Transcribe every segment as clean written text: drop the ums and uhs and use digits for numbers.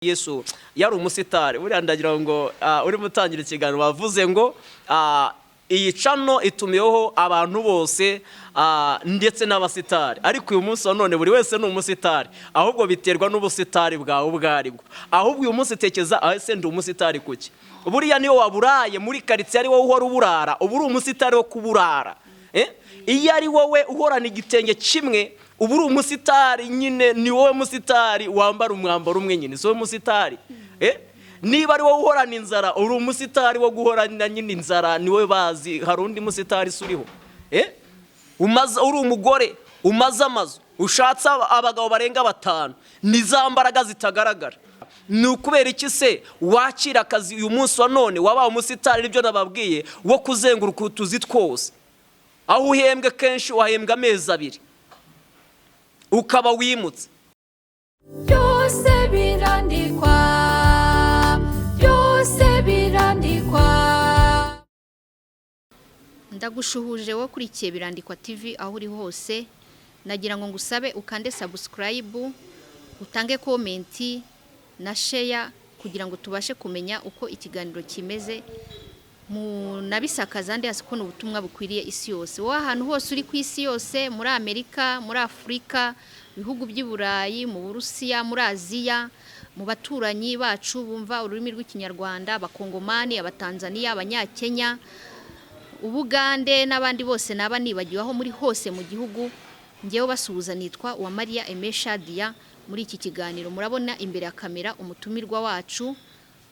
Yesu yari umusitari buriya ndagira ngo uri mutangira ikiganiro bavuze ngo iyi cano itumiyeho abantu bose ndetse n'abasitari ariko uyu munsi none buri wese ni umusitari ahubwo biterwa n'ubusitari bwawe ubwaribwo ahubwo uyu munsi tekeza ese ndi umusitari kuki buriya niyo waburaye muri quartier ari wowe uhora uburara uburi umusitari wo kuburara iyo ari wowe uhorana igitenge kimwe uburi umusitari nyine ni wowe musitari wambara umwambaro umwe nyine so musitari niba ari wowe uhorana inzara uri umusitari wo guhorana nyine inzara ni wowe bazi hari undi musitari suriho umaze uri umugore umaze amazu ushatse abagabo barenga 5 nizambaraga zitagaragara ni ukubera iki se wakira akazi uyu munsi wa none wabaye umusitari ibyo nababwiye wo kuzenguruka utuzi twose aho uhembwe kenshi wahembwa amezi 2 ukaba wimutse byose birandikwa ndagushuhuje wo kurikiye birandikwa TV aho uri hose nagira ngo ngusabe ukande subscribe utange comment na share kugira ngo tubashe kumenya uko ikiganiro kimeze nabisakaza hasi ko ubutumwa bukwiriye isi yose wa ahantu hose uri ku isi yose muri Amerika muri Afrika bihugu by'Iburayi mu Burusiya muri Aziya mu baturanyi bacu bumva ururimi rw'ikinyarwanda abakongomani abatanzania abanyakenya Ubugande n'abandi bose naba nibagiwe aho muri hose mu gihugu ngewe basuhuza nitwa wa Menya Shadia muri iki kiganiro murabona imbere ya kamera umutumirwa wacu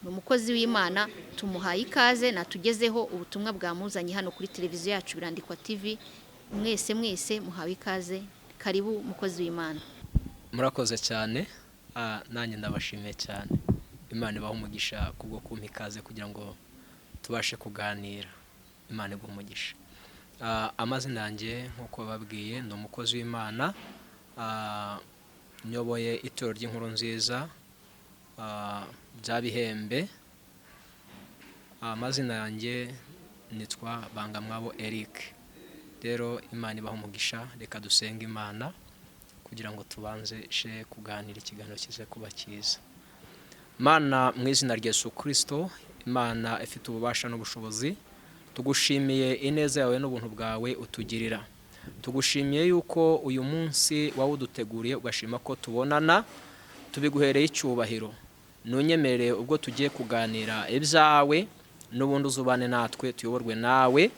umukozi w'Imana tumuhaye ikaze natugezeho ubutumwa bwamuzanye hano kuri televiziyo yacu birandikwa TV mwese muhawe ikaze karibu umukozi w'Imana murakoze cyane nanjye ndabashimiye cyane Imana ibaho umugisha kubwo kumpa ikaze kugira ngo tubashe kuganira Imana ibaho umugisha amazina yanjye nkuko babwiye ni umukozi w'Imana nyoboye itorero ry'inkuru nziza byabihembe amazina yanjye nitwa Bangamwabo Eric rero Imana ibaho umugisha reka dusenga Imana kugira ngo tubanze she kuganira ikiganiro kize kuba cyiza Mana mu izina rya Yesu Kristo Imana ifite ububasha n'ubushobozi tugushimiye ineza yawe n'ubuntu bwawe utugirira tugushimiye yuko uyu munsi wawe uduteguriye ugashima ko tubonana tubiguhereye icyubahiro nunyemerere ubwo tugiye kuganira ibyawe n'ubundi uzubane natwe tuyoborwe nawe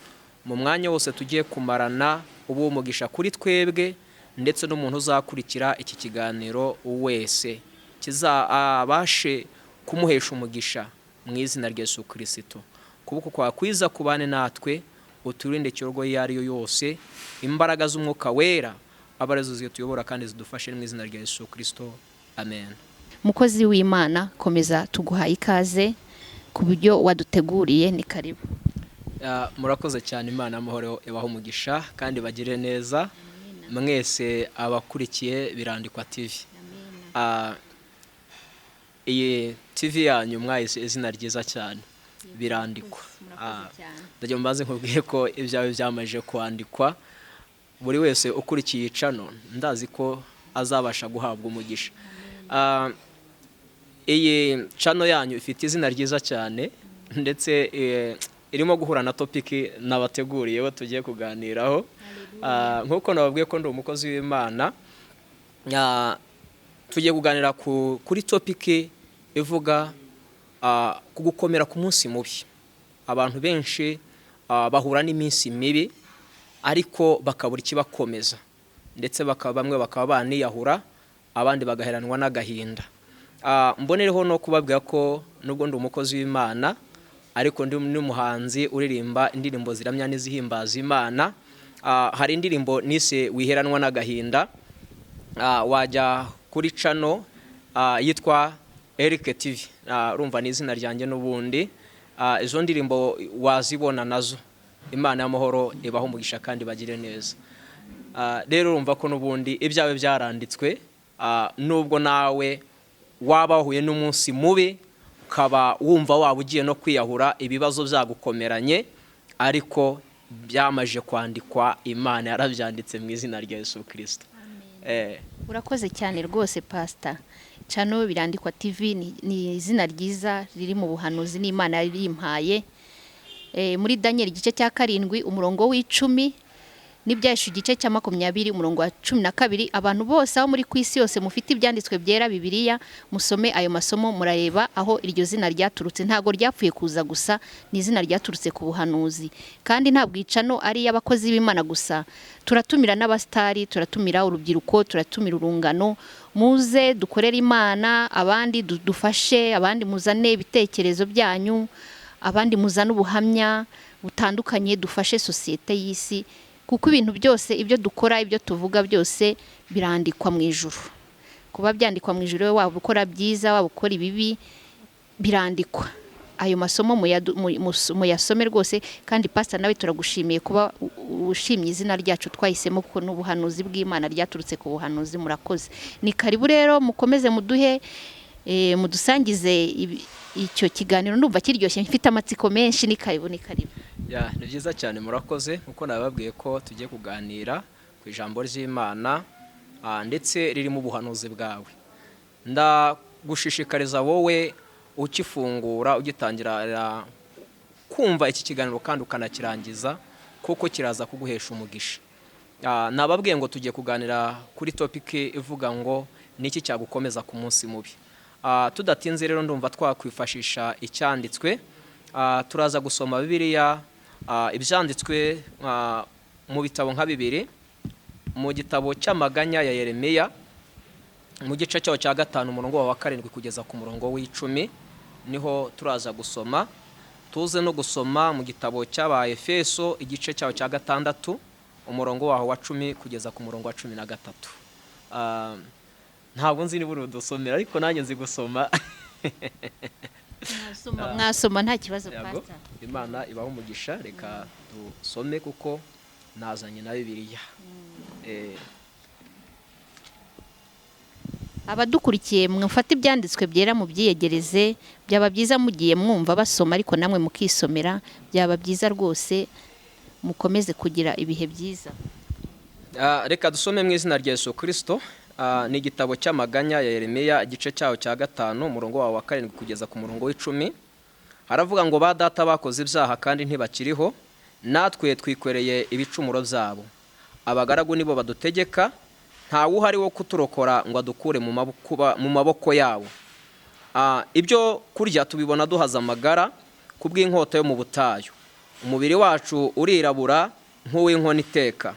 mu mwanya wose tugiye kumarana ubu umugisha kuri twebwe ndetse n'umuntu uzakurikira iki kiganiro wese kizabashe kumuhesha umugisha mu izina rya Yesu Kristo kubuko kwa kwiza kubane natwe uturinde cyorgo yari yo yose imbaraga z'umwuka wera abarezo zituyobora kandi zidufashe mu izina rya Yesu Kristo amen mukozi w'Imana komeza tuguhaye ikaze ku buryo waduteguriye ni karibu murakoze cyane Imana amahoro ibaho umugisha kandi bagire neza mwese abakurikiye birandikwa TV iyi TV yanyu mwayise izina ryiza cyane birandikwa ndaje mbaze nkubwiye ko ibyawe byamaje kwandikwa buri wese ukurikiye cano ndazi ko azabasha guhabwa umugisha iyi cano yanyu ifite izina ryiza cyane ndetse irimo guhura na topic nabateguriye wo tugiye kuganiraho nkuko nababwiye ko ndi umukozi w'Imana tugiye kuganira kuri topic ivuga kugukomera ku munsi mubi abantu benshi bahura n'iminsi mibi ariko bakabura ikibakomeza ndetse bamwe bakaba baniyahura abandi bagaheranwa n'agahinda mbonereho no kubabwira ko nubwo ndi umukozi w'Imana ariko ndi n'umuhanzi uririmba indirimbo ziramya n'izihimbaza Imana hari indirimbo nise wiheranwa n'agahinda wajya kuri cano yitwa Eric TV urumva n'izina ryanjye n'ubundi izo ndirimbo wazibona nazo Imana y'amahoro ibaho umugisha kandi bagire neza rero urumva ko n'ubundi ibyawe byaranditswe nubwo nawe waba wahuye n'umunsi mubi ukaba wumva waba ugiye no kwiyahura ibibazo byagukomeranye ariko byamaje kwandikwa Imana yarabyanditse mu izina rya Yesu Kristo urakoze cyane rwose pastor channel Birandikwa TV ni izina ryiza riri mu buhanuzi n'Imana yari impaye. Muri Daniel igice cya 7 umurongo w'10 n'ibyashu igice cya 20 umurongo wa 12, abantu bose aho muri kwisi yose mufite ibyanditswe byera Bibiliya musome ayo masomo murareba aho iryo zina ryaturutse. Ntago ryapfuye kuza gusa, ni izina ryaturutse ku buhanuzi, kandi ntabwo icano ari y'abakozi b'Imana gusa. Turatumira n'abastari, turatumira urubyiruko, turatumira urungano, muze dukorera Imana, abandi dufashe, abandi muzane ibitekerezo byanyu, abandi muzana ubuhamya butandukanye, dufashe societe y'isi, kuko ibintu byose ibyo dukora ibyo tuvuga byose birandikwa mu ijuru. Kuba byandikwa mu ijuru, waba ukora byiza waba ukora ibibi birandikwa. Ayo masomo muyasome rwose, kandi pastor nawe turagushimiye kuba ushimye izina ryacu twahisemo, kuko n'ubuhanuzi bw'Imana ryaturutse ku buhanuzi. Murakoze, ni karibu rero mukomeze muduhe mudusangize icyo kiganiro, ndumva kiryoshye, mfite amatsiko menshi. Ni karibu ni byiza cyane. Murakoze, kuko nababwiye ko tugiye kuganira ku ijambo ry'Imana ndetse ririmo ubuhanuzi bwawe. Ndagushishikariza wowe ukifungura ugitangira kumva iki kiganiro kandi ukanakirangiza, kuko kiraza kuguhesha umugisha. Nababwiye ngo tugiye kuganira kuri topic ivuga ngo niki cyagukomeza ku munsi mubi. Tudatinze rero ndumva twakwifashisha icyanditswe. Turaza gusoma Bibiliya, ibyanditswe mu bitabo nka 2, mu gitabo cy'amaganya ya Yeremiya mu gice cyaho cya 5 umurongo wa 7 kugeza ku murongo w'10 niho turaza gusoma. Tuze no gusoma mu gitabo cy'Abaefeso igice cyaho cya 6 umurongo waho wa 10 kugeza ku murongo wa 13. Ntabwo nzi niba urudusomera, ariko nanjye nzi gusoma. Mwasoma nta kibazo pastor. Imana ibaho umugisha. Reka dusome kuko nazanye na Bibiliya. Abadukurikiye mwufata ibyanditswe byera mu byiyegereze, byaba byiza mugiye mwumva basoma, ariko namwe mukisomera, byaba byiza rwose. Mukomeze kugira ibihe byiza. Reka dusome mu izina rya Yesu Kristo. Ni igitabo cy'amaganya ya Yeremiya igice cyaho cya 5 umurongo wa 7 kugeza ku murongo w'10. Haravuga ngo ba data bakoze ibyaha kandi ntibakiriho, natwe twikwereye ibicumuro byabo. Abagaragu nibo badutegeka, nta wuhari wo kuturokora ngo adukure mu maboko yabo. Ibyo kurya tubibona duhaza amagara kubw'inkota yo mu butayu. Umubiri wacu urirabura nk'uw'inkoni iteka,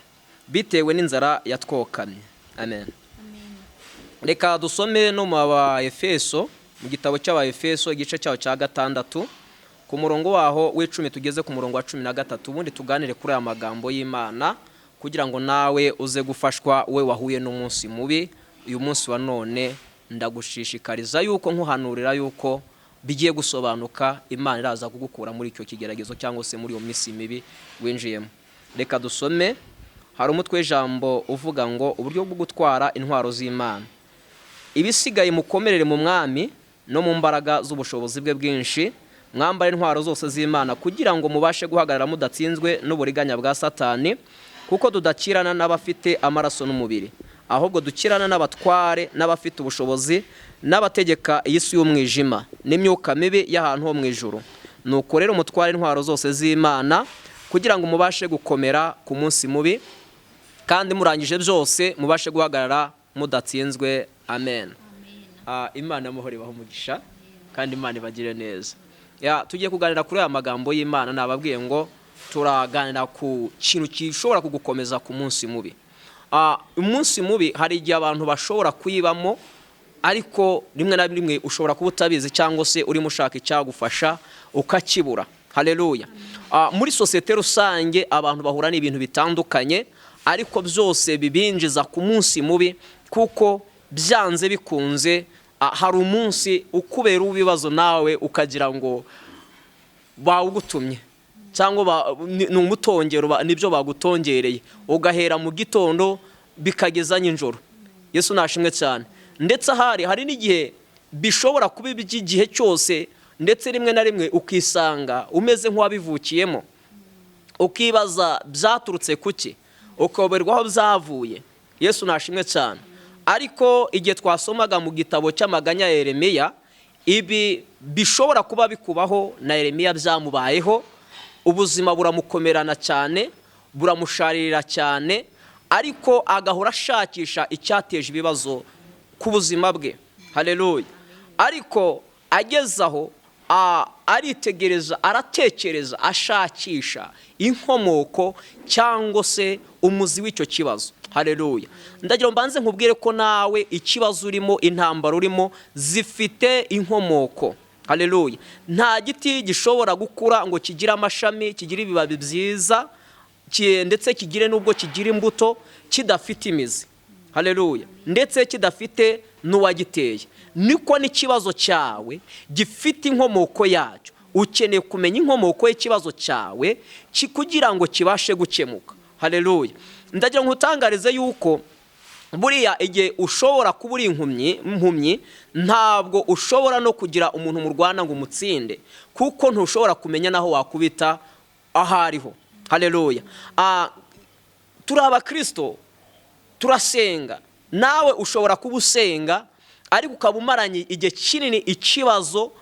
bitewe n'inzara yatwokamye. Amen. Reka dusome no mu Baefeso, mu gitabo cy'Abaefeso igice cyaho cya 6 ku murongo waho w'10 tugeze ku murongo wa 13. Ubundi tuganire kuri aya magambo y'Imana kugira ngo nawe uze gufashwa we wahuye n'umunsi mubi. Uyu munsi wa none ndagushishikariza yuko nkuhanurira yuko bigiye gusobanuka. Imana iraza kugukura muri icyo kigeragezo cyangwa se muri iyo minsi mibi winjiyemo. Reka dusome. Hari umutwe w'ijambo uvuga ngo uburyo bwo gutwara intwaro z'Imana. Ibisigaye mukomerere mu mwami no mu mbaraga z'ubushobozi bwe bwinshi, mwambare intwaro zose z'Imana kugira ngo mubashe guhagarara mudatsinzwe n'uburiganya bwa Satani, kuko tudakirana n'abafite amaraso n'umubiri, ahubwo dukirana n'abatware n'abafite ubushobozi n'abategeka iy'isi y'umwijima n'imyuka mibi y'ahantu ho mu ijuru. Nuko rero mutware intwaro zose z'Imana kugira ngo mubashe gukomera ku munsi mubi, kandi murangije byose mubashe guhagarara mudatsinzwe. Amen. Imana amahoro ibaho umugisha, kandi Imana ibagire neza. Tugiye kuganira kuri aya magambo y'Imana. Nababwiye ngo turaganira ku kintu gishobora kugukomeza ku munsi mubi. Umunsi mubi hari igihe abantu bashobora kuyibamo, ariko rimwe na rimwe ushobora kuba utabizi cyangwa se urimo ushaka icyagufasha ukakibura. Haleluya. Muri societe rusange abantu bahura n'ibintu bitandukanye, ariko byose bibinjiza ku munsi mubi, kuko byanze bikunze hari umunsi ukubera ubibazo nawe ukagira ngo bawugutumye cyangwa ni umutongero, nibyo bagutongereye, ugahera mu gitondo bikageza nijoro. Yesu nashimwe cyane. Ndetse hari n'igihe bishobora kuba iby'igihe cyose, ndetse rimwe na rimwe ukisanga umeze nk'uwabivukiyemo, ukibaza byaturutse kuki, ukoberwa aho byavuye. Yesu nashimwe cyane. ariko igihe twasomaga mu gitabo cy'amaganya ya Yeremiya, ibi bishobora kuba bikubaho na Yeremiya byamubayeho, ubuzima buramukomerana cyane, buramusharirira cyane, ariko agahora ashakisha icyateje ibibazo ku buzima bwe. Haleluya. Ariko agezaho aritegereza, aratekereza, ashakisha inkomoko cyangwa se umuzi w'icyo kibazo. Haleluya. Ndagira mbanze nkubwire ko nawe ikibazo urimo, intambara urimo zifite inkomoko. Haleluya. Nta giti gishobora gukura ngo kigire amashami, kigire ibibabi byiza, ndetse kigire nubwo kigira imbuto kidafite imizi. Haleluya. Ndetse kidafite n'uwagiteye. Niko n'ikibazo cyawe gifite inkomoko yacyo. Ukeneye kumenya inkomoko y'ikibazo cyawe kugira ngo kibashe gukemuka. Haleluya. Ndagira ngo utangarize yuko buriya igihe ushobora kuba uri impumyi, ntabwo ushobora no kugira umuntu murwana ngo umutsinde, kuko ntushobora kumenya naho wakubita aho ariho. Haleluya. Turi abakristo, turasenga. Nawe ushobora kuba usenga ariko ukaba umaranye igihe kinini ikibazo,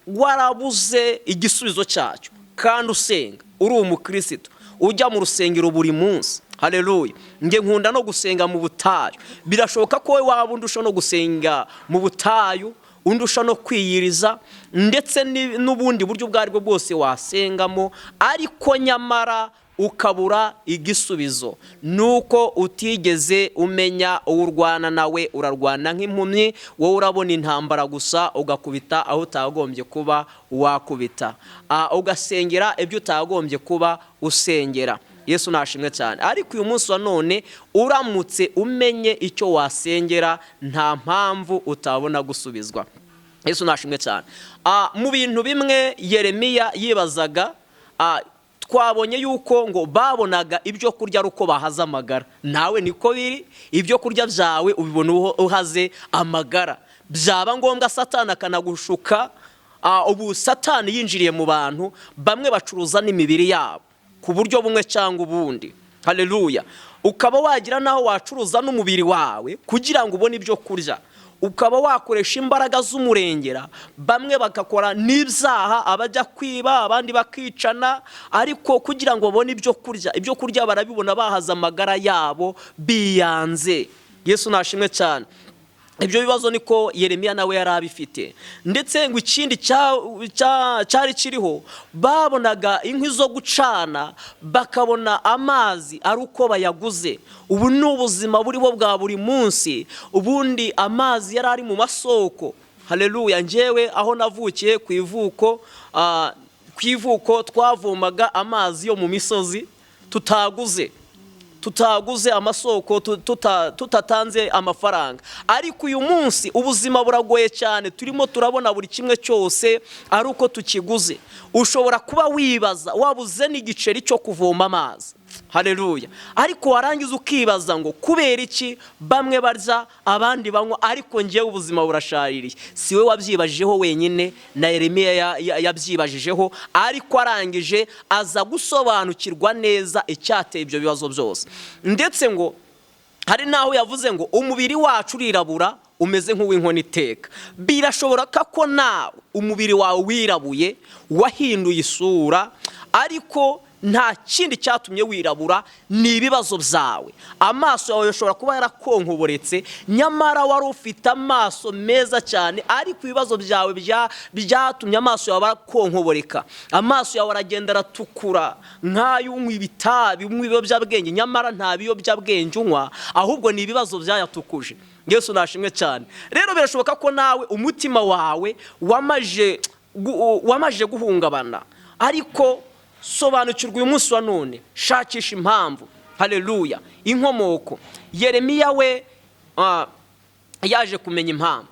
warabuze igisubizo cyacyo, kandi usenga uri umukristo, ujya mu rusengero buri munsi. Haleluya. Nge nkunda no gusenga mu butayu. Birashoboka ko wowe waba undusha no gusenga mu butayu, undusha no kwiyiriza, ndetse n'ubundi buryo ubwo aribwo bwose wasengamo, ariko nyamara ukabura igisubizo. Nuko utigeze umenya urwana nawe, urarwana nk'impumyi, wowe urabona intambara gusa, ugakubita aho utagombye kuba wakubita, ugasengera ibyo utagombye kuba usengera. Yesu nashimwe cyane. Ariko uyu munsi wa none uramutse umenye icyo wasengera, nta mpamvu utabona gusubizwa. Yesu nashimwe cyane. Mu bintu bimwe Yeremiya yibazaga, twabonye yuko ngo babonaga ibyo kurya uko bahaza amagara. Nawe niko biri, ibyo kurya byawe ubibona uhaze amagara. Byaba ngombwa Satani akanagushuka, ubu Satani yinjiriye mu bantu, bamwe bacuruza n'imibiri yabo ku buryo bumwe cyangwa ubundi. Haleluya. Ukaba wagira naho wacuruza n'umubiri wawe kugira ngo ubone ibyo kurya, ukaba wakoresha imbaraga z'umurengera, bamwe bagakora n'ibyaha, abajya kwiba, abandi bakicana, ariko kugira ngo babone ibyo kurya. Ibyo kurya barabibona bahaza amagara yabo biyanze. Yesu nashimwe cyane. Ibyo bibazo niko Yeremiya nawe yari abifite. Ndetse ngo ikindi cyari kiriho, babonaga inkwi zo gucana, bakabona amazi ari uko bayaguze. Ubu ni ubuzima buriho bwa buri munsi. Ubundi amazi yari ari mu masoko. Haleluya. Njyewe aho navukiye ku ivuko twavomaga amazi yo mu misozi, tutaguze amasoko, tutatanze amafaranga. Ariko uyu munsi ubuzima buragoye cyane, turimo turabona buri kimwe cyose ari uko tukiguze. Ushobora kuba wibaza, wabuze n'igiceri cyo kuvoma amazi. Haleluya. Ariko warangiza ukibaza ngo kubera iki bamwe barya abandi banywa, ariko ngewe ubuzima burashaririye. Siwe wabyibajijeho wenyine, na Yeremiya yabyibajijeho, ariko arangije aza gusobanukirwa neza icyateye ibyo bibazo byose. Ndetse ngo hari naho yavuze ngo umubiri wacu urirabura umeze nk'uw'inkoni iteka. Birashoboka ko nawe umubiri wawe wirabuye, wahinduye isura, ariko nta kindi cyatumye wirabura, ni ibibazo byawe. Amaso yawe yashobora kuba yarakonkoboretse, nyamara wari ufite amaso meza cyane, ariko ibibazo byawe byatumye amaso yawe arakonkoboreka. Amaso yawe aragenda aratukura nk'ay'unywa ibitabi, unywa ibiyobyabwenge, nyamara nta biyobyabwenge unywa, ahubwo ni ibibazo byayatukuje. Yesu nashimwe cyane. Rero birashoboka ko nawe umutima wawe wamaje guhungabana, ariko sobanukirwa uyu munsi wa none, shakisha impamvu. Haleluya. Inkomoko. Yeremiya we yaje kumenya impamvu,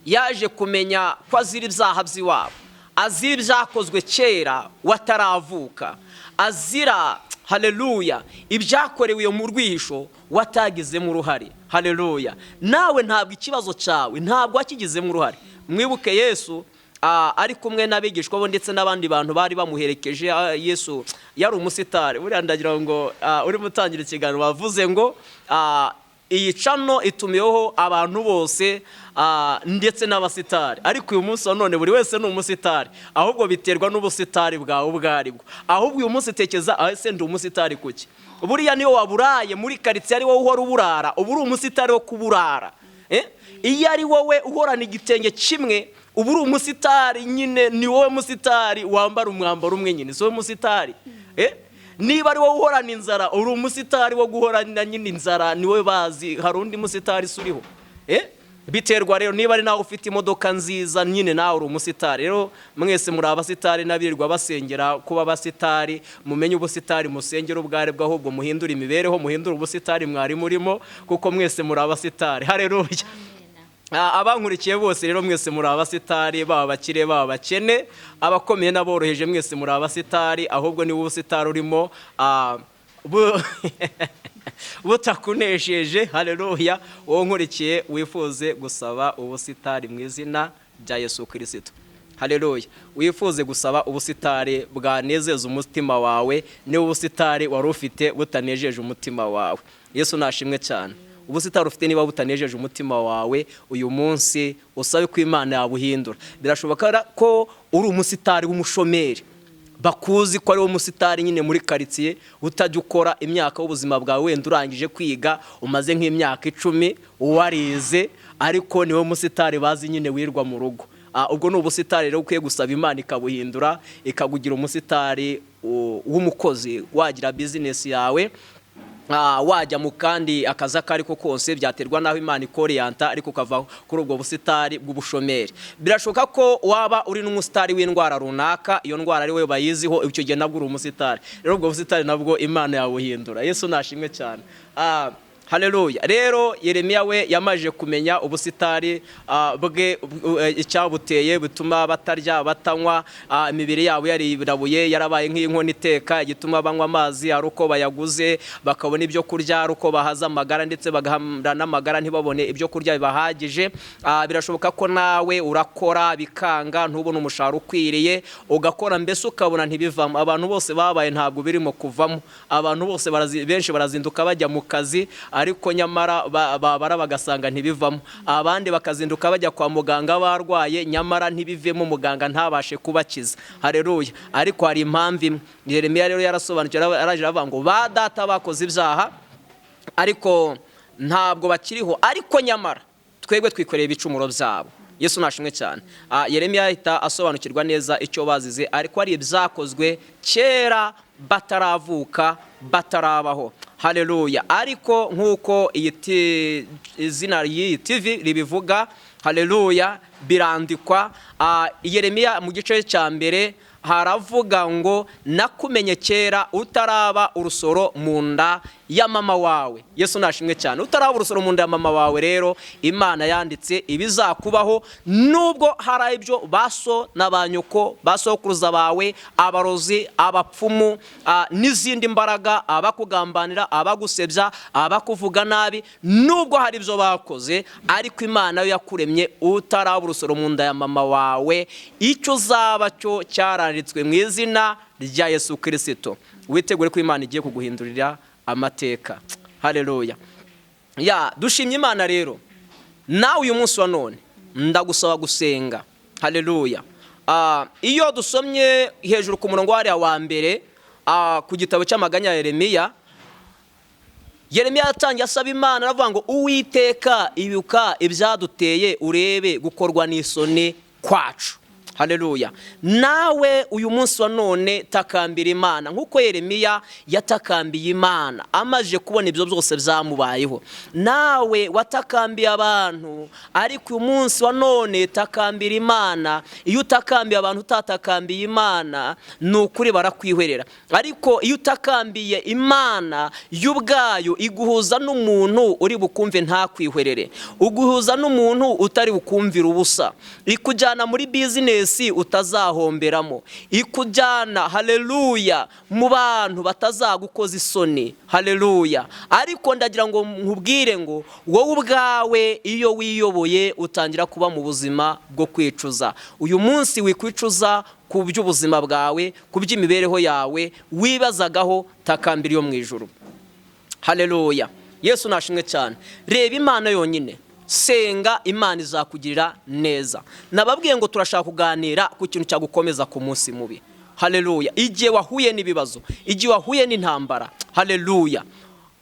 yaje kumenya ko azira ibyaha by'iwabo, azira ibyakozwe kera wataravuka, azira, haleluya, ibyakorewe mu rwihisho watagizemo uruhare. Haleluya. Nawe ntabwo ikibazo cyawe ntabwo wakigizemo uruhare. Mwibuke Yesu ari kumwe n'abigishwa bo ndetse n'abandi bantu bari bamuherekeje. Yesu yari umusitari. Buriya ndagira ngo uri mutangira ikiganiro bavuze ngo iyi cano itumiyeho abantu bose ndetse n'abasitari, ariko uyu munsi wa none buri wese ni umusitari, ahubwo biterwa n'ubusitari bwawe ubwo aribwo. Ahubwo uyu munsi tekeza ese ndi umusitari kuki? Buriya niyo waburaye muri karitsiye ari wowe uhora uburara, ubu uri umusitari wo kuburara. Iyo ari wowe uhorana igitenge kimwe, ubu uri umusitari nyine, ni wowe musitari wambara umwambaro umwe nyine, si wowe musitari. Niba ari wowe uhorana inzara, uri umusitari wo guhorana nyine inzara, ni wowe bazi, hari undi musitari suriho. Biterwa rero, niba ari nawe ufite imodoka nziza nyine nawe uri umusitari. Rero mwese muri abasitari n'abirirwa basengera kuba abasitari, mumenye ubusitari musengera ubware bwo, ahubwo muhindura imibereho, muhindura ubusitari mwari murimo, kuko mwese muri abasitari. Haleluya. Abankurikiye bose rero mwese muri abasitari, baba bakire baba bakene, abakomeye n'aboroheje, mwese muri abasitari, ahubwo ni ubusitari urimo butakunesheje. Haleluya. Wowe nkurikiye wifuze gusaba ubusitari mu izina rya Yesu Kristo. Haleluya. Wifuze gusaba ubusitari bwanezeza umutima wawe, ni ubusitari wari ufite butanejeje umutima wawe. Yesu nashimwe cyane. Ubusitari ufite niba butanejeje umutima wawe, uyu munsi usabe ko Imana yabuhindura. Birashoboka ko uri umusitari w'umushomeri, bakuzi ko ari wo musitari nyine muri karitsiye, utajya ukora imyaka y'ubuzima bwawe, wenda urangije kwiga umaze nk'imyaka 10 warize, ariko niwe musitari bazi nyine wirwa mu rugo. Ubwo ni ubusitari rero ukwiye gusaba Imana ikabuhindura, ikagugira umusitari w'umukozi, wagira business yawe, wajya mu kandi akazi akari ko kose, byaterwa naho Imana ikoriyanta, ariko ukava kuri ubwo busitari bw'ubushomeri. Birashoboka ko waba uri n'umusitari w'indwara runaka, iyo ndwara ari we bayiziho, icyo gihe nabwo uri umusitari. Rero ubwo busitari nabwo Imana yabuhindura. Yesu nashimwe cyane. Haleluya. Rero Yeremiya we yamaje kumenya ubusitari bwe icyabuteye bituma batarya batanywa, imibiri yabo yarirabuye, yarabaye nk'inkono iteka, igituma banywa amazi ari uko bayaguze, bakabona ibyo kurya ari uko bahaza amagara, ndetse bagahamra n'amagara ntibabone ibyo kurya bibahagije. Birashoboka ko nawe urakora bikanga, ntubone umushahara ukwiriye, ugakora mbese ukabona ntibivamo. Abantu bose babaye ntabwo birimo kuvamo, abantu bose benshi barazinduka bajya mu kazi, ariko nyamara babara bagasanga ntibivamo. Abandi bakazinduka bajya kwa muganga barwaye, nyamara ntibivemo, muganga ntabashe kubakiza. Haleluya. Ariko hari impamvu imwe. Yeremiya rero yarasobanukira, araje aravuga ngo ba data bakoze ibyaha ariko ntabwo bakiriho, ariko nyamara twebwe twikoreye ibicumuro byabo. Yesu nashimwe cyane. Yeremiya ahita asobanukirwa neza icyo bazize, ariko ari ibyakozwe kera bataravuka, batarabaho. Haleluya. Ariko nk'uko izina y'iyi TV ribivuga, haleluya, birandikwa. Yeremiya mu gice cya mbere haravuga ngo nakumenye kera utaraba urusoro mu nda ya mama wawe. Yesu nashimwe cyane. Utaraba urusoro mu nda ya mama wawe rero Imana yanditse ibizakubaho, nubwo hari ibyo baso n'abanyoko, basokuruza bawe, abarozi, abapfumu, n'izindi mbaraga, abakugambanira, abagusebya, abakuvuga nabi, nubwo hari ibyo bakoze, ariko Imana yo yakuremye utaraba urusoro mu nda ya mama wawe, icyo uzaba cyo cyaranditswe mu izina rya Yesu Kristo. Witegure ko Imana igiye kuguhindurira amateka. Haleluya. Dushimye Imana rero. Nawe uyu munsi wa none ndagusaba gusenga. Haleluya. Iyo dusomye hejuru ku murongo wa mbere ku gitabo cy'amaganya ya Yeremiya, Yeremiya yatangiye asaba Imana, aravuga ngo Uwiteka ibuka ibyaduteye, urebe gukorwa n'isoni kwacu. Haleluya. Nawe uyu munsi wa none takambira Imana nkuko Yeremiya yatakambiye Imana amaje kubona ibyo byose byamubayeho. Nawe watakambiye abantu, ariko uyu munsi wa none takambira Imana. Iyo utakambiye abantu utatakambiye Imana, nukuri barakwihwerera. Ariko iyo utakambiye Imana y'ubwayo, iguhuza n'umuntu uri bukumve nta kwihwerere, uguhuza n'umuntu utari bukumvira ubusa, ikujyana muri business utazahomberamo, ikujyana haleluya mu bantu batazagukoza isoni. Haleluya. Ariko ndagira ngo nkubwire ngo wowe ubwawe iyo wiyoboye utangira kuba mu buzima bwo kwicuza. Uyu munsi wikwicuza ku by'ubuzima bwawe, ku by'imibereho yawe wibazagaho, takambira yo mu ijuru. Haleluya. Yesu nashimwe cyane. Reba Imana yonyine, senga Imana izakugirira neza. Nababwiye ngo turashaka kuganira ku kintu cyagukomeza ku munsi mubi. Haleluya. Igihe wahuye n'ibibazo, igihe wahuye n'intambara, haleluya,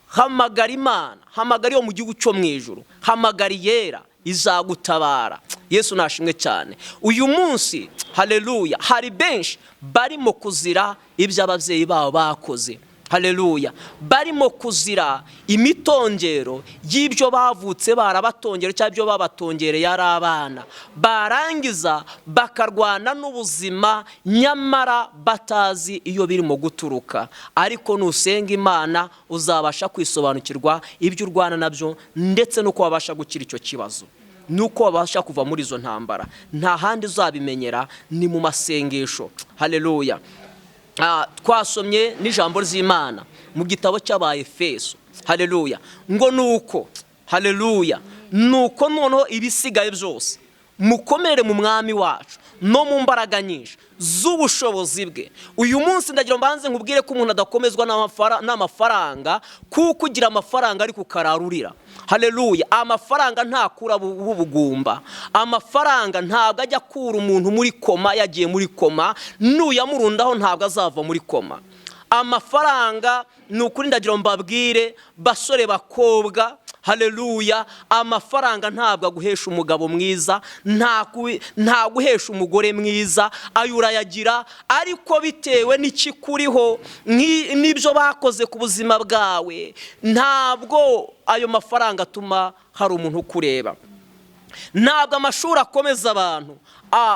hamagara Imana, hamagara yo mu gihugu cyo mu ijuru, hamagara yera, izagutabara. Yesu nashimwe cyane. Uyu munsi, haleluya, hari benshi barimo kuzira ibyo ababyeyi babo bakoze. Haleluya. Barimo kuzira imitongero y'ibyo bavutse barabatongera cyangwa ibyo babatongereye ari abana, barangiza bakarwana n'ubuzima nyamara batazi iyo birimo guturuka. Ariko nusenga Imana uzabasha kwisobanukirwa ibyo urwana nabyo, ndetse nuko wabasha gukira icyo kibazo, nuko wabasha kuva muri izo ntambara. Nta handi uzabimenyera, ni mu masengesho. Haleluya. Twasomye n'ijambo ry'Imana mu gitabo cy'Abaefeso. Haleluya. Ngo nuko, haleluya, nuko noneho ibisigaye byose mukomere mu mwami wacu no mu mbaraga nyinshi z'ubushobozi bwe. Uyu munsi ndagira mbanze nkubwire ko umuntu adakomezwa n'amafaranga, kuko ugira amafaranga ariko ukararurira. Haleluya. Amafaranga ntakura ubugumba. Amafaranga ntabwo ajya kura umuntu muri koma yagiye muri koma, nuyamurundaho ntabwo azava muri koma. Amafaranga ni ukuri ndagira mbabwire basore bakobwa, haleluya, amafaranga ntabwo aguhesha umugabo mwiza, nta guhesha umugore mwiza. Ayo urayagira ariko bitewe n'ikikuriho, n'ibyo bakoze ku buzima bwawe. Ntabwo ayo mafaranga atuma hari umuntu ukureba. Ntabwo amashuri akomeza abantu.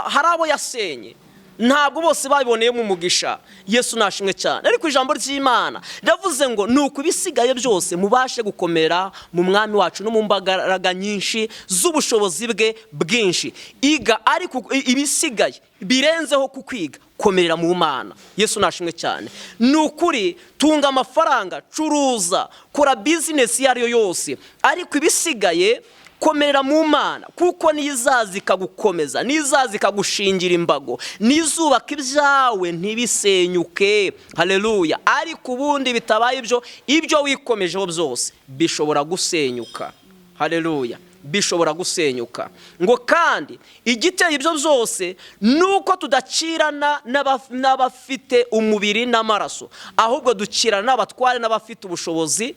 Hari abo yasenye, ntabwo bose babiboneyemo umugisha. Yesu nashimwe cyane. Ariko ijambo ry'Imana ndavuze ngo nuko ibisigaye byose mubashe gukomera mu mwami wacu no mu mbaraga nyinshi z'ubushobozi bwe bwinshi. Iga ariko ibisigaye birenzeho kukwiga, komerera mu Mana. Yesu nashimwe cyane. Nukuri tunga amafaranga, curuza, kora business yari yo yose, ariko ibisigaye komerera mu Mana, kuko nizazi kagukomeza, nizazi kagushingira imbago, nizubaka ibyawe ntibisenyuke. Haleluya. Ariko ubundi bitabaye ibyo wikomejeho byose bishobora gusenyuka. Haleluya. Bishobora gusenyuka. Ngo kandi igiteye ibyo byose nuko tudakirana n'abafite umubiri n'amaraso, ahubwo dukirana n'abatware n'abafite ubushobozi,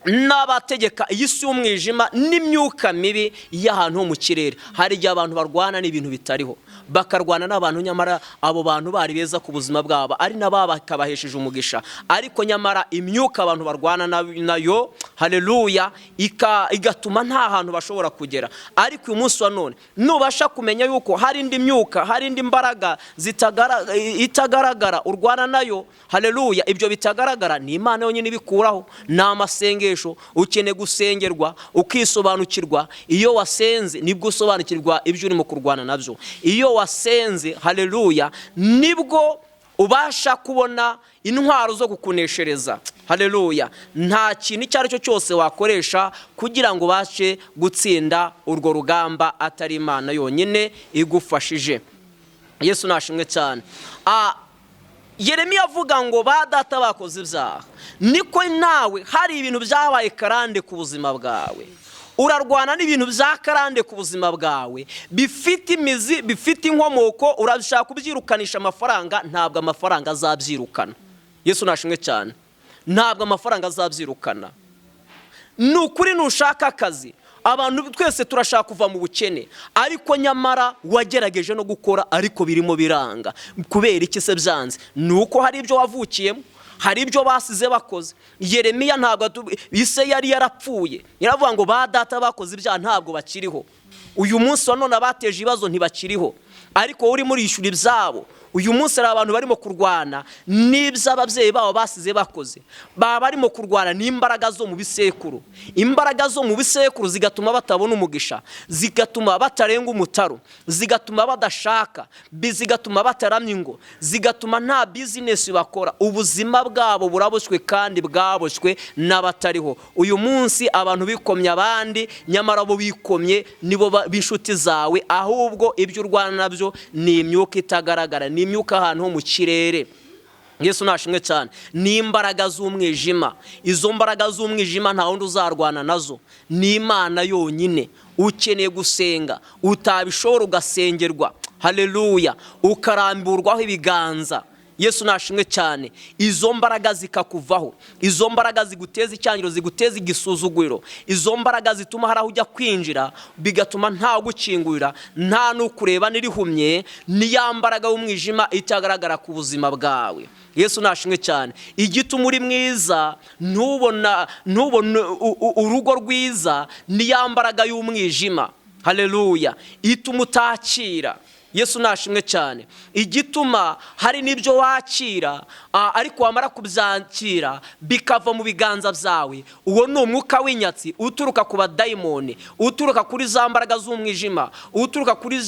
n'abategeka iy'isi y'umwijima n'imyuka mibi y'ahantu ho mu kirere. Hari igihe abantu barwana n'ibintu bitariho, bakarwana n'abantu nyamara abo bantu bari beza ku buzima bwabo, ari nabo bakabahesheje umugisha. Ariko nyamara imyuka abantu barwana nayo, haleluya, igatuma nta hantu bashobora kugera. Ariko uyu munsi wa none nubasha kumenya yuko hari indi myuka, hari indi mbaraga itagaragara urwana nayo, haleluya, ibyo bitagaragara ni Imana yonyine ibikuraho. Ni amasengesho. Ukene gusengerwa, ukisobanukirwa. Iyo wasenze nibwo usobanukirwa ibyo urimo kurwana nabyo. Iyo wasenze, haleluya, nibwo ubasha kubona intwaro zo kukuneshereza. Haleluya. Nta kintu icyo ari cyo cyose wakoresha kugira ngo ubashe gutsinda urwo rugamba atari Imana yonyine igufashije. Yesu nashimwe cyane. Yeremiya avuga ngo ba data bakoze ibyaha, niko nawe hari ibintu byabaye karande ku buzima bwawe. Urarwana n'ibintu bya karande ku buzima bwawe, bifite imizi, bifite inkomoko. Urashaka kubyirukanisha amafaranga, ntabwo amafaranga azabyirukana. Yesu nashimwe cyane. Ntabwo amafaranga azabyirukana. Nukuri nushaka akazi, abantu twese turashaka kuva mu bukene, ariko nyamara wagerageje no gukora ariko birimo biranga. Kubera iki se byanze? Nuko hari ibyo wavukiyemo, hari ibyo basize bakoze. Yeremiya ntabwo ise yari yarapfuye, yaravuga ngo ba data bakoze ibyaha ntabwo bakiriho. Uyu munsi wa none abateje ibibazo ntibakiriho, ariko uri muri yishyura ibyabo. Uyu munsi ari abantu barimo kurwana n'ibyo ababyeyi babo basize bakoze. Baba barimo kurwana n'imbaraga zo mu bisekuru. Imbaraga zo mu bisekuru zigatuma batabona umugisha, zigatuma batarenga umutaro, zigatuma badashaka, zigatuma bataramya ingo, zigatuma nta business bakora. Ubuzima bwabo buraboshywe kandi bwaboshywe n'abatariho. Uyu munsi abantu bikomye abandi, nyamara bo bikomye nibo b'inshuti zawe, ahubwo ibyo urwana nabyo ni imyuka itagaragara, ni imyuka ahantu ho mu kirere. Yesu nashimwe cyane. Ni imbaraga z'umwijima. Izo mbaraga z'umwijima nta wundi uzarwana nazo, ni Imana yonyine. Ukeneye gusenga, utabishobora ugasengerwa, haleluya, ukaramburwaho ibiganza. Yesu nashimwe cyane. Izo mbaraga zikakuvaho, izo mbaraga ziguteza icyangiro, ziguteza igisuzuguriro, izo mbaraga zituma hari aho ujya kwinjira bigatuma nta gukingurira, nta n'ukureba n'irihumye, ni ya mbaraga y'umwijima itagaragara ku buzima bwawe. Yesu nashimwe cyane. Igituma uri mwiza ntubona urugo rwiza, ni ya mbaraga y'umwijima, haleluya, ituma utakira. Yesu nashimwe cyane. Igituma hari n'ibyo wakira ariko wamara kubyakira bikava mu biganza byawe, uwo ni umwuka w'inyatsi uturuka ku badayimoni, uturuka kuri za mbaraga z'umwijima, uturuka kuri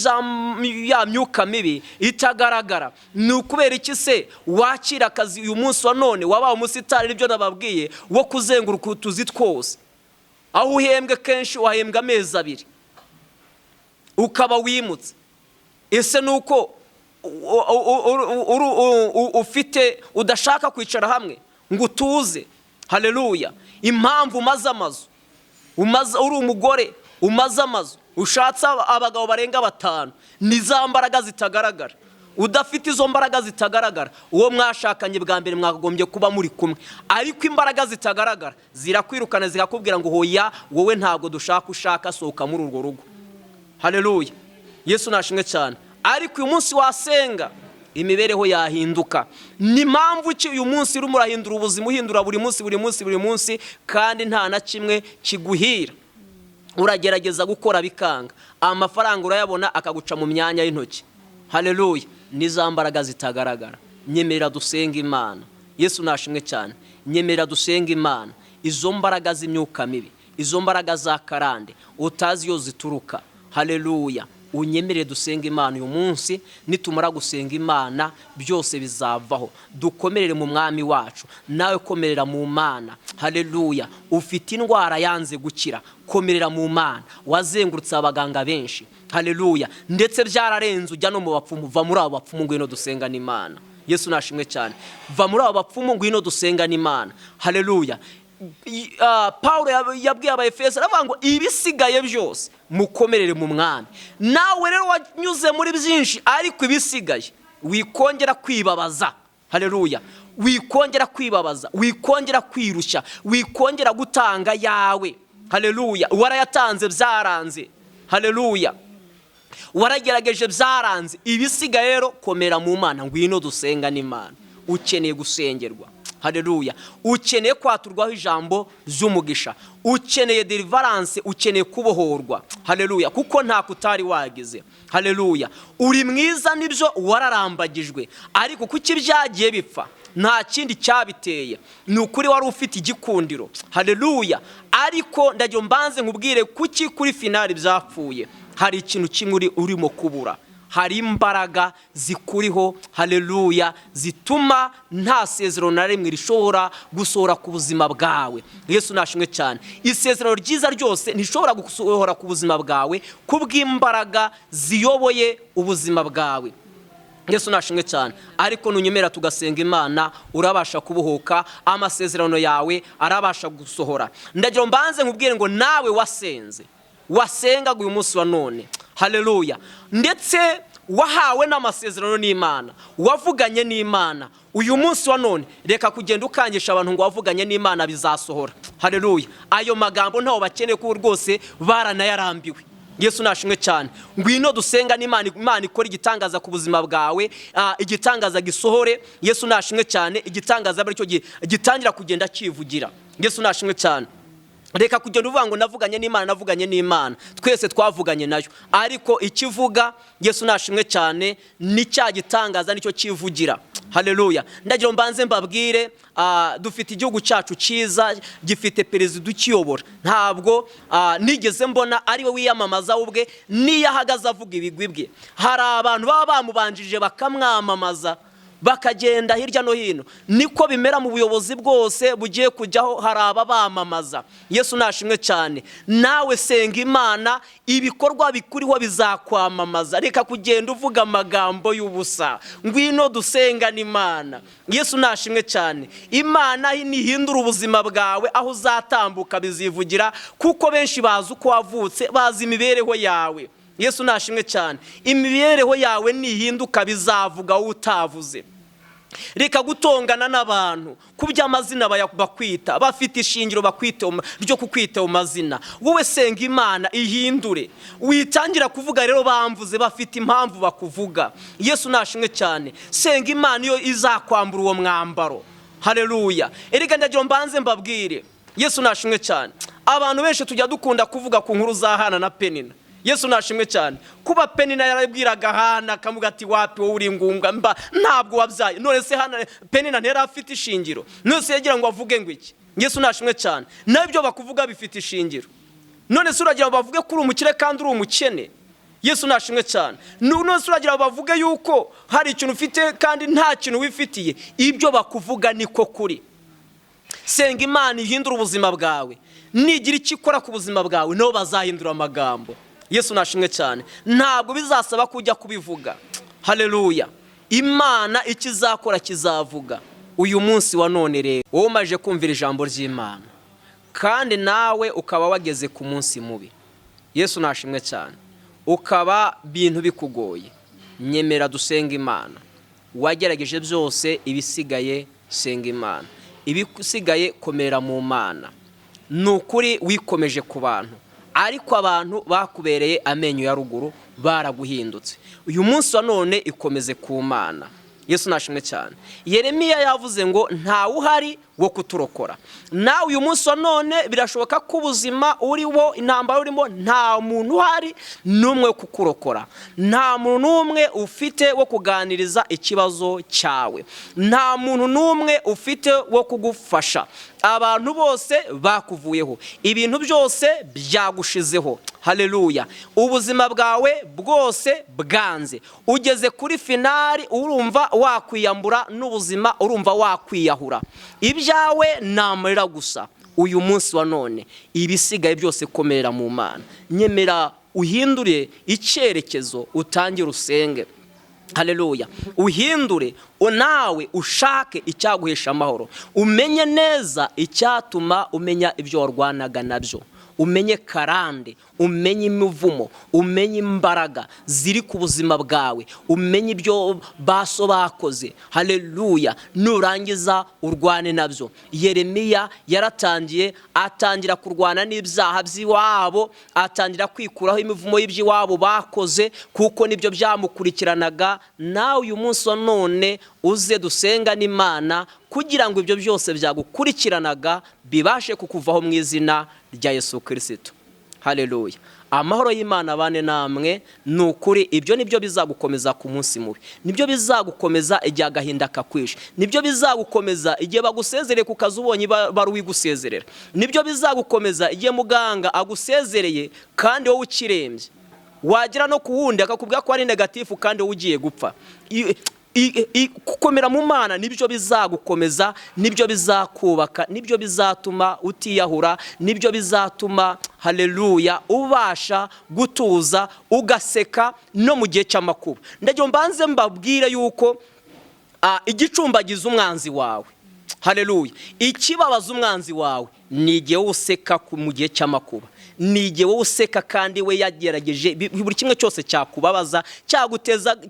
ya myuka mibi itagaragara. Ni ukubera iki se wakira akazi uyu munsi wa none wabaye umusitari, nibyo nababwiye, wo kuzenguruka utuzi twose, aho uhembwe kenshi wahembwa amezi 2 ukaba wimutse? Ese nuko ufite udashaka kwicara hamwe ngo utuze, haleluya. Impamvu umaze amazu, uri umugore umaze amazu, ushatse abagabo barenga 5, ni za mbaraga zitagaragara. Udafite izo mbaraga zitagaragara, uwo mwashakanye bwa mbere mwakagombye kuba muri kumwe, ariko imbaraga zitagaragara zirakwirukana zikakubwira ngo hoya, wowe ntabwo dushaka, ushaka sohoka muri urwo rugo, haleluya. Yesu nashimwe cyane. Ariko uyu munsi wasenga imibereho yahinduka. Ni mpamvu ki uyu munsi uri murahindura ubuzima, uhindura buri munsi kandi nta na kimwe kiguhira. Uragerageza gukora bikanga, amafaranga urayabona akaguca mu myanya y'intoki, haleluya. Niza mbaraga zitagaragara. Nyemerera dusenga Imana. Yesu nashimwe cyane. Nyemerera dusenga Imana. Izo mbaraga z'imyuka mibi, izo mbaraga za karande utazi yo zituruka, haleluya, unyemerere dusenga Imana uyu munsi. Nitumara gusenga Imana byose bizavaho. Dukomerere mu mwami wacu, nawe komerera mu Mana, haleluya. Ufite indwara yanze gukira, komerera mu Mana. Wazengurutse abaganga benshi, haleluya, ndetse byararenze ujya no mu bapfumu. Va muri abo bapfumu ngwino dusenga n'Imana. Yesu nashimwe cyane. Va muri abo bapfumu ngwino dusenga n'Imana, haleluya. Paulo yabwiye Abaefeso aravuga ngo ibisigaye byose mukomerere mu mwami. Nawe rero wanyuze muri byinshi, ariko ibisigaye wikongera kwibabaza, haleluya, wikongera kwibabaza, wikongera kwirushya, wikongera gutanga yawe, haleluya. Warayatanze byaranze, haleluya, waragerageje byaranze. Ibisigaye rero komera mu Mana, ngwino dusenga n'Imana. Ukeneye gusengerwa, haleluya. Ukeneye kwaturwaho ijambo z'umugisha, ukeneye deliverance, ukeneye kubohorwa, haleluya, kuko nta kutari wagize, haleluya. Uri mwiza nibyo, wararambagijwe, ariko kuki byagiye bipfa? Nta kindi cyabiteye, ni ukuri wari ufite igikundiro, haleluya. Ariko ndagira mbanze nkubwire kuki kuri finali byapfuye. Hari ikintu kimwe urimo kubura. Hari imbaraga zikuriho, haleluya, zituma nta sezerano na rimwe rishobora gusohora ku buzima bwawe. Yesu nashimwe cyane. Isezerano ryiza ryose ntishobora gusohora ku buzima bwawe kubw'imbaraga ziyoboye ubuzima bwawe. Yesu nashimwe cyane. Ariko nunyemera tugasenga Imana, urabasha kubohoka, amasezerano yawe arabasha gusohora. Ndagira mbanze nkubwire ngo nawe wasenga uyu munsi wa none, haleluya, ndetse wahawe n'amasezerano n'Imana, wavuganye n'Imana, uyu munsi wa none reka kugenda ukangisha abantu ngo wavuganye n'Imana bizasohora, haleluya. Ayo magambo ntaho bakeneye ko rwose baranayarambiwe. Yesu nashimwe cyane. Ngwino dusenga n'Imana, Imana ikora igitangaza ku buzima bwawe, igitangaza gisohore. Yesu nashimwe cyane. Igitangaza bari cyo gitangira kugenda kivugira. Yesu nashimwe cyane. Reka kugenda uvuga ngo navuganye n'Imana, twese twavuganye nayo, ariko ikivuga Yesu nashimwe cyane ni cya gitangaza nicyo kivugira, haleluya. Ndagira mbanze mbabwire, dufite igihugu cyacu cyiza, gifite perezida ukiyobora. Ntabwo nigeze mbona ari we wiyamamaza ubwe, niyo ahagaze avuga ibigwi bye. Hari abantu baba bamubanjije bakamwamamaza bakagenda hirya no hino. Niko bimera mu buyobozi bwose bugiye kujyaho, hari ababamamaza. Yesu nashimwe cyane. Nawe senga Imana, ibikorwa bikuriho bizakwamamaza. Reka kugenda uvuga amagambo y'ubusa. Ngwino dusenga n'Imana. Yesu nashimwe cyane. Imana nihindura ubuzima bwawe, aho uzatambuka bizivugira, kuko benshi bazi uko wavutse, bazi imibereho yawe. Yesu nashimwe cyane. Imibereho yawe nihinduka bizavuga utavuze. Reka gutongana n'abantu kubya amazina bakwita, bafite ishingiro bakwite ryo kukwita amazina. Wowe senga Imana ihindure. Witangira kuvuga rero bamvuze, bafite impamvu bakuvuga. Yesu nashimwe cyane. Senga Imana iyo izakwambura uwo mwambaro. Haleluya. Erega ndagira mbanze mbabwire. Yesu nashimwe cyane. Abantu benshi tujya dukunda kuvuga ku nkuru za Hana na Penina. Yesu nashimwe cyane. Kuba Penina yarabwiraga Hana akamuga ati wapi wowe uri ngunga mba ntabwo wabyaye. None se Hana Penina ntera afite ishingiro. None se yagira ngo avuge ngo iki? Yesu nashimwe cyane. Nabyo bakuvuga bifite ishingiro. None se uragira bavuge kuri umukire kandi uri umukene. Yesu nashimwe cyane. None se uragira bavuge yuko hari ikintu ufite kandi nta kintu wifitiye. Ibyo bakuvuga niko kuri. Senga Imana ihindura ubuzima bwawe. Nigira ikikora ku buzima bwawe no bazahindura amagambo. Yesu nashimwe cyane. Ntabwo bizasaba kujya kubivuga. Haleluya. Imana ikizakora kizavuga. Uyu munsi wa none rero wowe umaje kumvira ijambo ry'Imana kandi nawe ukaba wageze ku munsi mubi. Yesu nashimwe cyane. Ukaba bintu bikugoye. Nyemera dusenga Imana. Wagerageje byose, ibisigaye senga Imana. Ibisigaye komera mu Mana. Nukuri wikomeje ku bantu, ariko abantu bakubereye amenyo ya ruguru baraguhindutse. Uyu munsi wa none ikomeze ku Mana. Yesu nashimwe cyane. Yeremiya yavuze ngo nta uhari wo kuturokora. Nawe uyu munsi wa none birashoboka ko ubuzima uriwo, intambara urimo, nta muntu uhari numwe wo kukurokora. Nta muntu numwe ufite wo kuganiriza ikibazo cyawe. Nta muntu numwe ufite wo kugufasha. Abantu bose bakuvuyeho. Ibintu byose byagushizeho. Haleluya. Ubuzima bwawe bwose bwanze. Ugeze kuri finali urumva wakwiyambura n'ubuzima urumva wakwiyahura. Ibyawe namarira gusa. Uyu munsi wa none ibisigaye byose komera mu Mana. Nyemera uhindure icyerekezo, utangire usenge. Haleluya. Uhindure nawe ushake icyaguhesha amahoro. Umenye neza icyatuma umenya ibyo warwanaga nabyo. Umenye karande, umenye imivumo, umenye imbaraga ziri ku buzima bwawe, umenye ibyo baso bakoze. Haleluya. Nurangiza urwane nabyo. Yeremiya yaratangiye, atangira kurwana n'ibyaha by'iwabo, atangira kwikuraho imivumo y'iby'iwabo bakoze, kuko nibyo byamukurikiranaga. Nawe uyu munsi wa none uze dusenga n'Imana kugira ngo ibyo byose byagukurikiranaga bibashe kukuvaho mu izina rya Yesu Kristo. Haleluya. Amahoro y'Imana abane namwe. Nukuri ibyo nibyo bizagukomeza ku munsi mubi. Nibyo bizagukomeza igihe agahinda kakwishe. Nibyo bizagukomeza igihe bagusezereye ku kazi ubonye baruwi gusezerera. Nibyo bizagukomeza igihe muganga agusezereye kandi wowe ukirembye. Wagira no kuwundi akakubwira ko ari negatifu kandi wowe ugiye gupfa. Kukomera mu Mana nibyo bizagukomeza, nibyo bizakubaka, nibyo bizatuma utiyahura, nibyo bizatuma haleluya ubasha gutuza ugaseka no mu gihe cy'amakuba. Ndagira mbanze mbabwire yuko igicumbagiza umwanzi wawe. Haleluya. Ikibabaza umwanzi wawe ni igihe useka mu gihe cy'amakuba. Ni igihe useka kandi we yagerageje buri kimwe cyose cyakubabaza,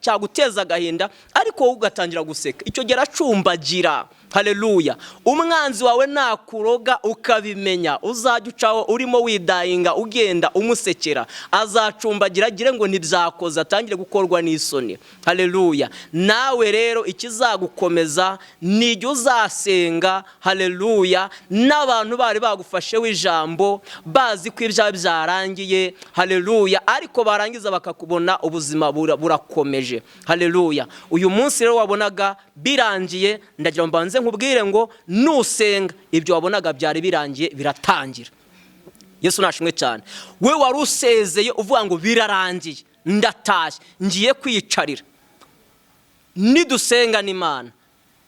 cyaguteza agahinda, ariko wowe ugatangira guseka. Icyo gihe aracumbagira. Haleluya. Umwanzi wawe nakuroga ukabimenya, uzajya ucaho urimo widayinga ugenda umusekera, azacumbagira agire ngo ntibyakoze, atangire gukorwa n'isoni. Haleluya. Nawe rero ikizagukomeza ni igihe uzasenga. Haleluya. N'abantu bari bagufasheho ijambo bazi ko ibyawe byarangiye. Haleluya. Ariko barangiza bakakubona ubuzima burakomeje. Haleluya. Uyu munsi rero wabonaga birangiye, ndagira mbanze nkubwire ngo nusenga ibyo wabonaga byari birangiye biratangira. Yesu nashimwe cyane. We warusezeye uvuga ngo birarangiye, ndatashye, ngiye kwicarira. nidusenga n'Imana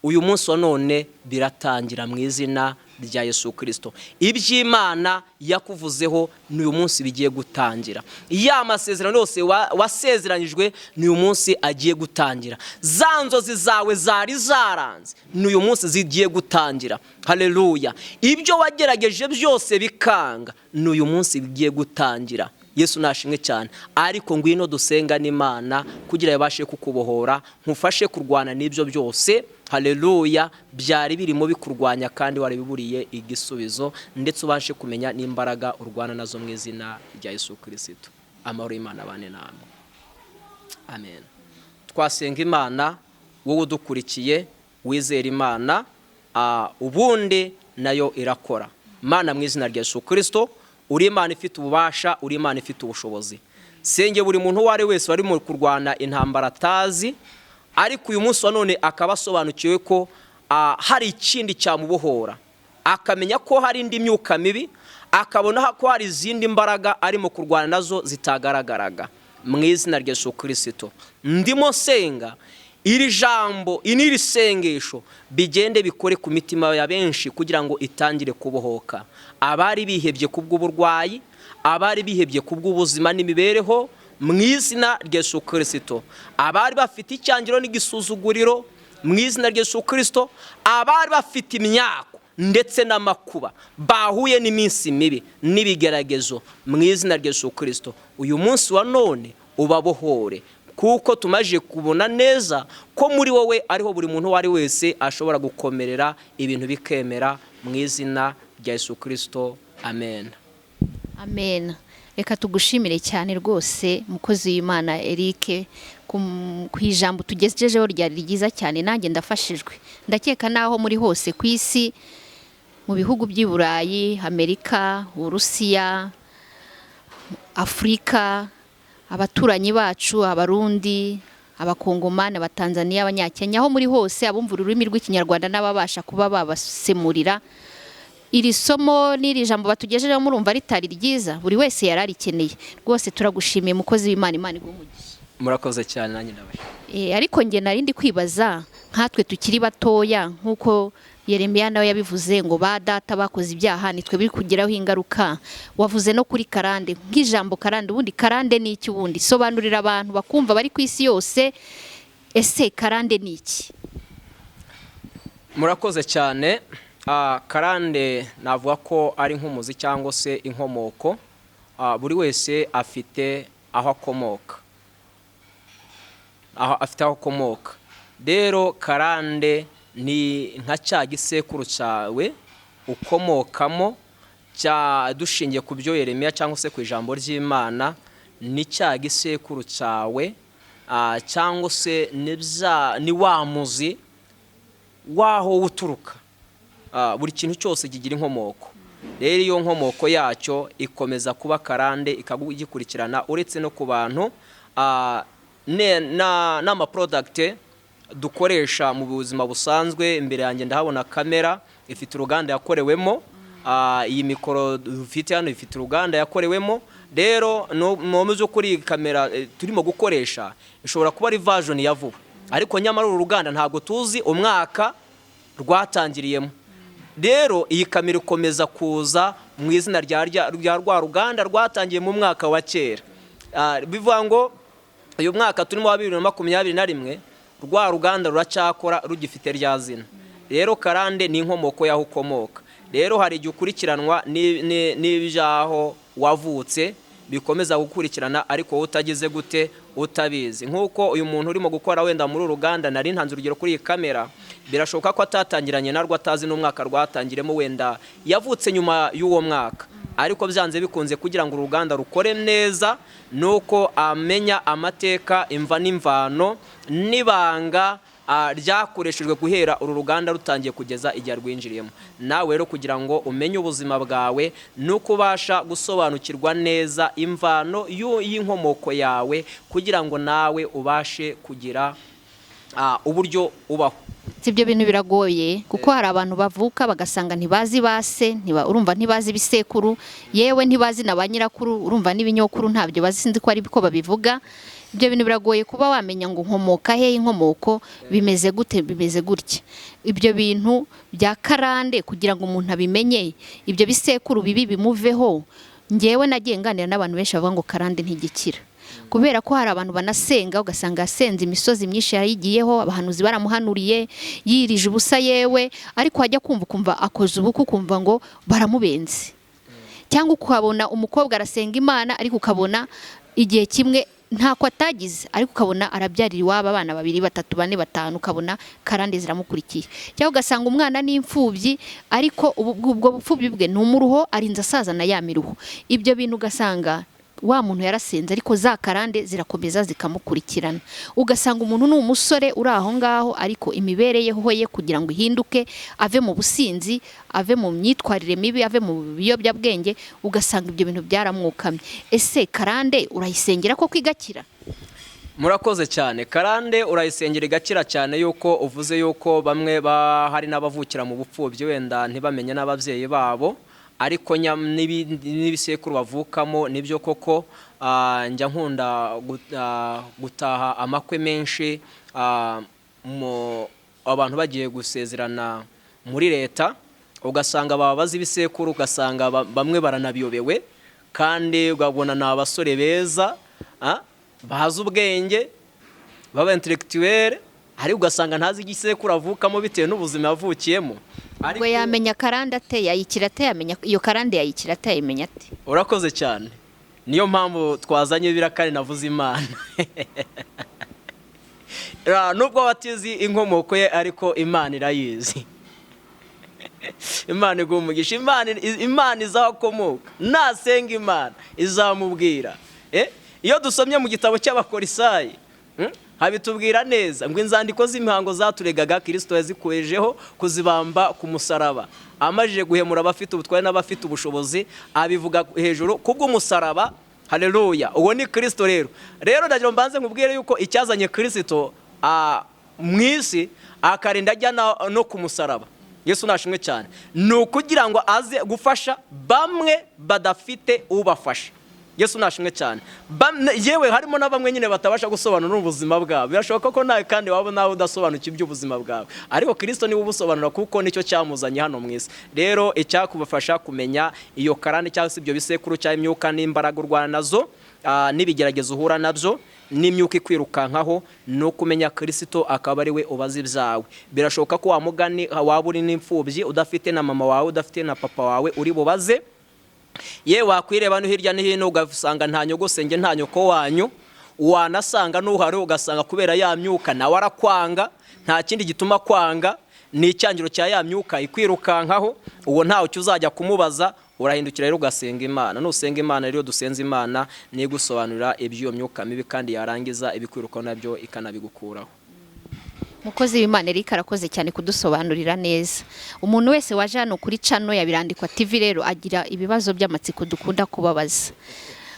uyu munsi wa none biratangira mu izina rya Yesu Kristo. Iby'Imana yakuvuzeho n'uyu munsi bigiye gutangira. Ya masezerano yose wasezeranyijwe n'uyu munsi agiye gutangira. Za nzozi zawe zari zaranze n'uyu munsi zigiye gutangira. Haleluya. Ibyo wagerageje byose bikanga n'uyu munsi bigiye gutangira. Yesu nashimwe cyane. Ariko ngwino dusenga n'Imana kugira yabashe kukubohora, nkufashe kurwana n'ibyo byose. Haleluya. Byari birimo bikurwanya kandi warabiburiye igisubizo, ndetse ubashe kumenya n'imbaraga urwana nazo mu izina rya Yesu Kristo. Amahoro y'Imana abane namwe. Amen. Twasenga Imana, wowe udukurikiye wizera Imana, ubundi nayo irakora. Mana mu izina rya Yesu Kristo, uri Imana ifite ububasha, uri Imana ifite ubushobozi. Senge buri muntu wari wese wari mu kurwana intambara atazi, ariko uyu munsi wa none akaba asobanukiwe ko hari ikindi cyamubohora, akamenya ko hari indi myuka mibi, akabona ko hari izindi mbaraga arimo kurwana nazo zitagaragaraga. Mu izina rya Yesu Kristo ndimo senga iri jambo iniri sengesho bigende bikore ku mitima ya benshi kugira ngo itangire kubohoka. Abari bihebye kubw'uburwayi, abari bihebye kubw'ubuzima n'imibereho, mu izina rya Yesu Kristo, abari bafite icyangiro n'igisuzuguriro, mu izina rya Yesu Kristo, abari bafite imyako ndetse n'amakuba, bahuye n'iminsi mibi n'ibigeragezo, mu izina rya Yesu Kristo, uyu munsi wa none ubabohore, kuko tumaje kubona neza ko muri wowe ariho buri muntu wari wese ashobora gukomerera ibintu bikemera, mu izina rya Yesu Kristo. Amen. Amen. Reka tugushimire cyane rwose mukozi w'Imana Eric ku ijambo tugejejeho ryari ryiza cyane. Nanjye ndafashijwe, ndakeka naho muri hose ku isi, mu bihugu by'i Burayi, Amerika, Urusiya, Afurika, abaturanyi bacu, Abarundi, Abakongomani, Abatanzania, Abanyakenya, aho muri hose abumva ururimi rw'Ikinyarwanda n'ababasha kuba babasemurira iri somo n'iri jambo batugejejeho, murumva ritari ryiza, buri wese yararikeneye. Rwose turagushimiye mukozi w'Imana, Imana igumugisha. Murakoze cyane. Nanjye ndabashimiye. Ariko nge narindi kwibaza, nkatwe tukiri batoya, nkuko Yeremiya nawe yabivuze ngo ba data bakoze ibyaha nitwe biri kugeraho ingaruka. Wavuze no kuri karande, nk'ijambo karande, ubundi karande ni iki? Ubundi sobanurira abantu bakumva bari ku isi yose, ese karande ni iki? Murakoze cyane. Karande navuga ko ari nk'umuzi cyangwa se inkomoko. Buri wese afite aho akomoka, afite aho akomoka. Rero karande ni nka cya gisekuru cyawe ukomokamo, dushingiye ku byo Yeremiya cyangwa se ku ijambo ry'Imana, ni cya gisekuru cyawe, cyangwa se ni wa muzi waho uturuka. Buri kintu cyose kigira inkomoko. Rero iyo nkomoko yacyo ikomeza kuba karande, ikagikurikirana, uretse no ku bantu n'ama product dukoresha mu buzima busanzwe. Imbere yanjye ndahabona kamera ifite uruganda yakorewemo, iyi mikoro dufite hano ifite uruganda yakorewemo. Rero mu by'ukuri kamera turimo gukoresha ishobora kuba ari version ya vuba, ariko nyamara uru ruganda ntabwo tuzi umwaka rwatangiriyemo. Rero iyi kamera ikomeza kuza mu izina rya rwa ruganda rwatangiye mu mwaka wa kera. Bivuga ngo uyu mwaka turimo wa 2021 rwa ruganda ruracyakora rugifite rya zina. Rero karande ni inkomoko yaho ukomoka. Rero hari igihe ukurikiranwa n'ibyaho wavutse, bikomeza gukurikirana, ariko wowe utagize gute, utabizi. Nk'uko uyu muntu urimo gukora wenda muri uruganda, nari ntanze urugero kuri iyi kamera, birashoboka ko atatangiranye narwo, atazi n'umwaka rwatangiremo, wenda yavutse nyuma y'uwo mwaka. Ariko byanze bikunze kugira ngo uruganda rukore neza, nuko amenya amateka, imva n'imvano n'ibanga ryakoreshejwe guhera uru ruganda rutangiye kugeza igihe rwinjiriyemo. Nawe rero kugira ngo umenye ubuzima bwawe, nuko ubasha gusobanukirwa neza imvano y'inkomoko yawe, kugira ngo nawe ubashe kugira uburyo ubaho. Ibyo bintu biragoye, kuko hari abantu bavuka bagasanga ntibazi base, urumva ntibazi ibisekuru, yewe ntibazi na ba nyirakuru, urumva n'ibinyokuru ntabyo bazi, sinzi ko ari biko babivuga. ibyo bintu biragoye kuba wamenya ngo nkomoka he, inkomoko bimeze gute, bimeze gutya. Ibyo bintu bya karande kugira ngo umuntu abimenye, ibyo bisekuru bibi bimuveho. Ngewe nagiye nganira n'abantu benshi bavuga ngo karande ntigikira, kubera ko hari abantu banasenga ugasanga yasenze imisozi myinshi yayigiyeho, abahanuzi baramuhanuriye yirije ubusa yewe, ariko wajya kumva akoze ubuku kumva ngo baramubenze. Cyangwa ukabona umukobwa arasenga Imana ariko ukabona igihe kimwe ntako atagize, ariko ukabona arabyarira iwabo abana 2, 3, 4, 5, ukabona karande ziramukurikiye. Cyangwa ugasanga umwana n'imfubyi ariko ubwo bupfubyi bwe n'umuruho arinze asaza na yamiruho. Ibyo bintu ugasanga wa muntu yarasenze ariko za karande zirakomeza zikamukurikirana. Ugasanga umuntu n'umusore uri aho ngaho ariko imibereyeho ye kugira ngo ihinduke, ave mu businzi, ave mu myitwarire mibi, ave mu biyobyabwenge, ugasanga ibyo bintu byaramwukamye. Ese karande urayisengera ko kwigakira? Murakoze cyane. Karande urayisengera igakira cyane, yuko uvuze yuko bamwe hari n'abavukira mu bupfubyi wenda ntibamenye n'abavyeyi babo, ariko n'ibisekuru bavukamo nibyo koko. Njya nkunda gutaha amakwe menshi abantu bagiye gusezerana muri leta, ugasanga babaza ibisekuru, ugasanga bamwe baranabiyobewe, kandi ugabona ni abasore beza bazi ubwenge, baba intellectuel, ariko ugasanga ntazi igisekuru avukamo bitewe n'ubuzima yavukiyemo. Ariko yamenya karande ate, yayikira ate, yamenya iyo karande yayikira ate, yamenya ate? Urakoze cyane. Niyo mpamvu twazanye birakari navuze Imana. Nubwo batizi inkomoko ye ariko Imana irayizi. Imana igumugisha, Imana izakomoka, nasenga Imana izamubwira. Iyo dusomye mu gitabo cy'Abakorisayi habitubwira neza ngo inzandiko z'imihango zaturegaga Kristo yazikuwejeho kuzibamba ku musaraba, amajije guhemura abafite ubutware n'abafite ubushobozi, abivuga hejuru kubw'umusaraba. Haleluya, uwo ni Kristo. Rero ndagira mbanze nkubwire yuko icyazanye Kristo mwisi akarinda ajya no ku musaraba, Yesu nashimwe cyane, ni ukugira ngo aze gufasha bamwe badafite ubafasha. Yesu nashimwe cyane. Yewe harimo na bamwe nyine batabasha gusobanura ubuzima bwabo. Birashoboka ko nawe kandi waba nawe udasobanukiye iby'ubuzima bwawe, ariko Kristo niwe ubusobanura kuko nicyo cyamuzanye hano mwisi. Rero icyakubafasha kumenya iyo karande cyangwa se ibyo bisekuru cyangwa imyuka n'imbaraga urwana nazo n'ibigeragezo uhura nabyo n'imyuka ikwirukankaho, no kumenya Kristo akaba ari we ubaza ibyawe. Birashoboka ko wamugani waba uri n'imfubyi udafite na mama wawe, udafite na papa wawe uri bubaze. Ye wakwireba no hirya no hino ugasanga nta nyogosenge nta nyoko wanyu, wanasanga n'uhari ugasanga kubera ya myuka nawe arakwanga, nta kindi gituma kwanga ni icyangiro cya ya myuka ikwirukankaho. Uwo ntawe uzajya kumubaza, urahindukira rero ugasenga Imana. Nusenga Imana rero dusenze Imana ni gusobanurira iby'iyo myuka mibi, kandi yarangiza ibikwirukaho nabyo ikanabigukuraho. Mukozi w'Imana Eric arakoze cyane kudusobanurira neza. Umuntu wese waje hano kuri channel ya Birandikwa TV rero agira ibibazo by'amatsiko dukunda kubabaza.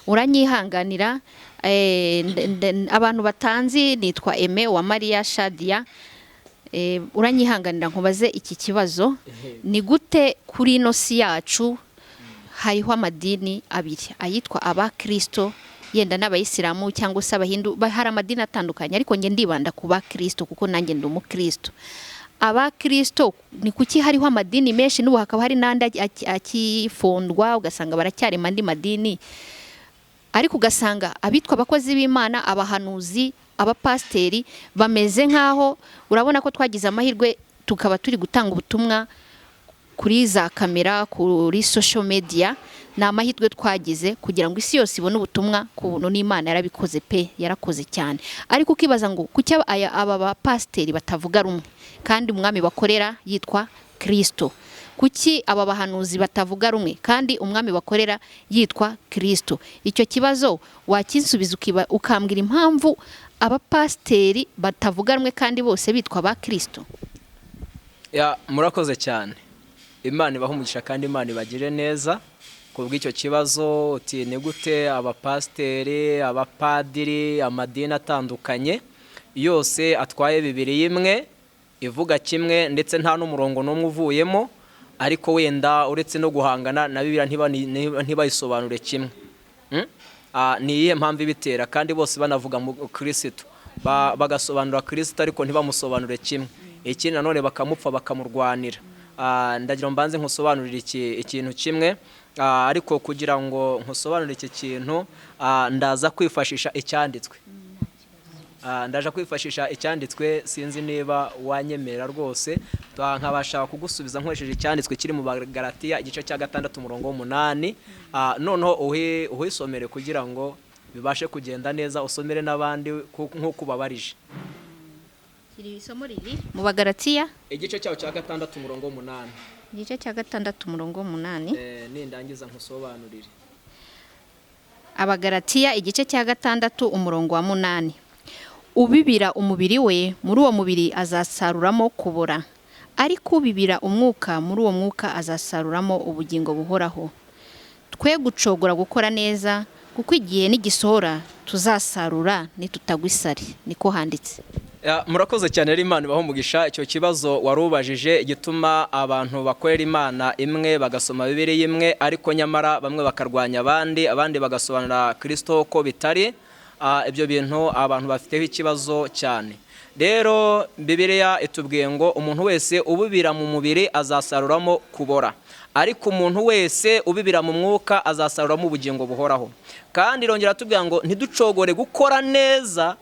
Uranyihanganira, abantu batanzi nitwa AIMEE wa Maria Shadia. Uranyihanganira nkubaze iki kibazo, ni gute kuri ino si yacu hariho amadini abiri, ayitwa abakristo yenda n'abayisilamu cyangwa se abahindu, hari amadini atandukanye, ariko nge ndibanda ku bakristo kuko nanjye ndi umukristo. Abakristo ni kuki hariho amadini menshi, n'ubu hakaba hari n'andi akifundwa, ugasanga baracyarema andi madini, ariko ugasanga abitwa abakozi b'Imana, abahanuzi, abapasteri bameze nkaho, urabona ko twagize amahirwe tukaba turi gutanga ubutumwa kuri za kamera, kuri social media. Ni amahirwe twagize kugira ngo isi yose ibone ubutumwa ku buntu, n'Imana yarabikoze pe, yarakoze cyane. Ariko ukibaza ngo kuki aba bapasteri batavuga rumwe kandi umwami bakorera yitwa Kristo? Kuki aba bahanuzi batavuga rumwe kandi umwami bakorera yitwa Kristo? Icyo kibazo wakinsubiza ukambwira impamvu abapasteri batavuga rumwe kandi bose bitwa ba Kristo? Murakoze cyane. Imana ibahe umugisha kandi Imana ibagire neza. Kubw'icyo kibazo uti ni gute abapasteri, abapadiri, amadini atandukanye yose atwaye Bibiliya imwe, ivuga kimwe, ndetse nta n'umurongo n'umwe uvuyemo, ariko wenda uretse no guhangana na Bibiliya ntibayisobanure kimwe. ni iyihe mpamvu ibitera kandi bose banavuga mu Kristo bagasobanura Kristo ariko ntibamusobanure kimwe, ikindi nanone bakamupfa bakamurwanira. Ndagira mbanze nkusobanurira ikintu kimwe, ariko kugira ngo nkusobanurire iki kintu ndaza kwifashisha icyanditswe. Ndaje kwifashisha icyanditswe, sinzi niba wanyemera rwose nkabasha kugusubiza nkoresheje icyanditswe kiri mu Galatiya igice cya 6 umurongo w'8. Noneho uhisomere kugira ngo bibashe kugenda neza, usomere n'abandi nk'uko babarije. Kiri isomo riri mu Galatiya igice cyawo cya 6 umurongo w'8. Igice cya 6 umurongo w'8. Nindangiza nkusobanurire. Galatiya igice cya 6 umurongo wa 8. Ubibira umubiri we, muri uwo mubiri azasaruramo kubora, ariko ubibira umwuka, muri uwo mwuka azasaruramo ubugingo buhoraho. Twe gucogora gukora neza, kuko igihe n'igisohora tuzasarura nitutagwa isari, niko handitse. Murakoze cyane rero, Imana ibaho umugisha. Icyo kibazo warubajije gituma abantu bakorera Imana imwe, bagasoma Bibiliya imwe, ariko nyamara bamwe bakarwanya abandi bagasobanura Kristo ko bitari. Ibyo bintu abantu bafiteho ikibazo cyane. Rero Bibiliya itubwiye ngo umuntu wese ubibira mu mubiri azasaruramo kubora, ariko umuntu wese ubibira mu mwuka azasaruramo ubugingo buhoraho. Kandi irongera tubwira ngo ntiducogore gukora neza,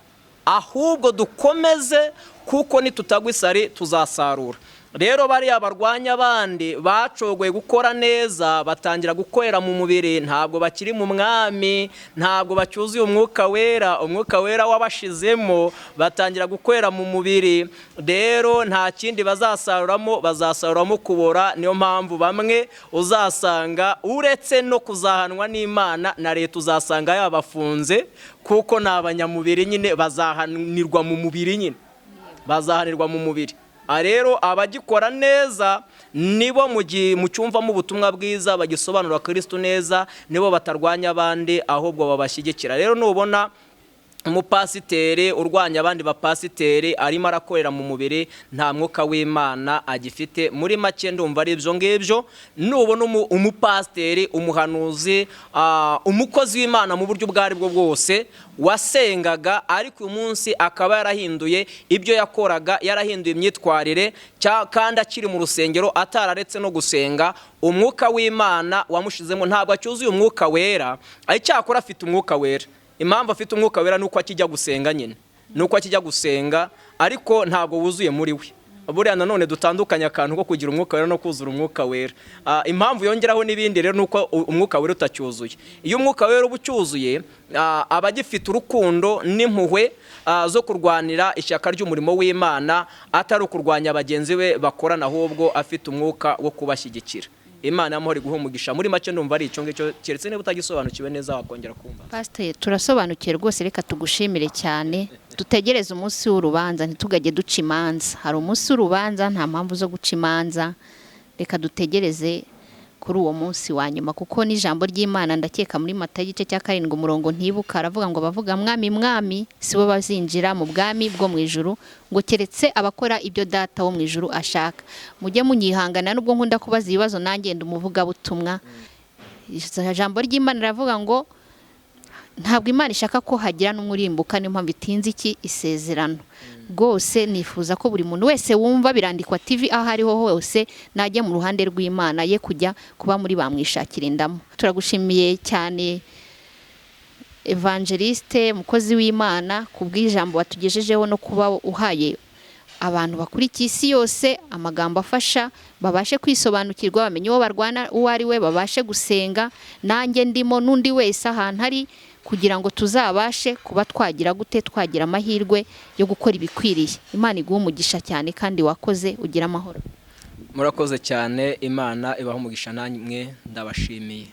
ahubwo dukomeze, kuko nitutagwa isari tuzasarura. Rero bariya barwanya abandi bacogoye gukora neza, batangira gukorera mu mubiri, ntabwo bakiri mu mwami, ntabwo bacyuzuye umwuka wera wabashizemo, batangira gukorera mu mubiri. Rero nta kindi bazasaruramo kubora. Niyo mpamvu bamwe uzasanga uretse no kuzahanwa n'Imana na leta uzasanga yabafunze, kuko ni abanyamubiri nyine, bazahanirwa mu mubiri nyine, bazahanirwa mu mubiri. Rero abagikora neza nibo mu cyumvamo ubutumwa bwiza, bagisobanura Kristo neza, nibo batarwanya abandi, ahubwo babashyigikira. Rero nubona umupasiteri urwanya abandi bapasiteri arimo arakorera mu mubiri, nta mwuka w'Imana agifite. Muri make ndumva ari ibyo ngibyo. Nubona umupasiteri, umuhanuzi, umukozi w'Imana mu buryo bwari bwo bwose, wasengaga ariko uyu munsi akaba yarahinduye ibyo yakoraga, yarahinduye imyitwarire, kandi akiri mu rusengero atararetse no gusenga, umwuka w'Imana wamushizemo, ntabwo acyuzuye umwuka wera, icyakora afite umwuka wera. Impamvu afite umwuka wera nuko akijya gusenga nyine, nuko akijya gusenga, ariko ntabwo wuzuye muri we. Buriya nanone dutandukanya akantu ko kugira umwuka wera no kuzura umwuka wera. Impamvu yongeraho n'ibindi rero nuko umwuka wera utacyuzuye. Iyo umwuka wera uba ucyuzuye, aba agifite urukundo n'impuhwe zo kurwanira ishyaka ry'umurimo w'Imana, atari ukurwanya bagenzi be bakorana, ahubwo afite umwuka wo kubashyigikira. Imana y'amahoro iguhe umugisha. Muri make ndumva ari icyo ngicyo, keretse niba utagisobanukiwe neza wakongera kumva. Pastor, turasobanukiye rwose, reka tugushimire cyane. Dutegereze umunsi w'urubanza, ntitugajye duca imanza. Hari umunsi w'urubanza, nta mpamvu zo guca imanza. Reka dutegereze kuri uwo munsi wa nyuma, kuko n'ijambo ry'Imana ndakeka muri Matayo igice cya 7 umurongo ntibuka, aravuga ngo bavuga mwami mwami sibo bazinjira mu bwami bwo mu ijuru, ngo keretse abakora ibyo data wo mu ijuru ashaka. Mujye munyihangana nubwo nkunda kubaza ibibazo, nanjye ndumuvuga butumwa. Ijambo ry'Imana riravuga ngo ntabwo Imana ishaka ko hagira n'umurimbuka, niyo mpamvu itinze iki isezerano. Rwose nifuza ko buri muntu wese wumva Birandikwa TV aho ariho hose najye mu ruhande rw'Imana, ye kujya kuba muri bamwishakira indamo. Turagushimiye cyane Evangeliste, mukozi w'Imana, kubw'ijambo watugejejeho no kuba uhaye abantu bakurikiye isi yose amagambo afasha, babashe kwisobanukirwa, bamenye uwo barwana uwo ari we, babashe gusenga. Nanjye ndimo n'undi wese ahantu ari, kugira ngo tuzabashe kuba twagira amahirwe yo gukora ibikwiriye. Imana iguhe umugisha cyane, kandi wakoze, ugira amahoro. Murakoze cyane. Imana ibaho umugisha, namwe ndabashimiye.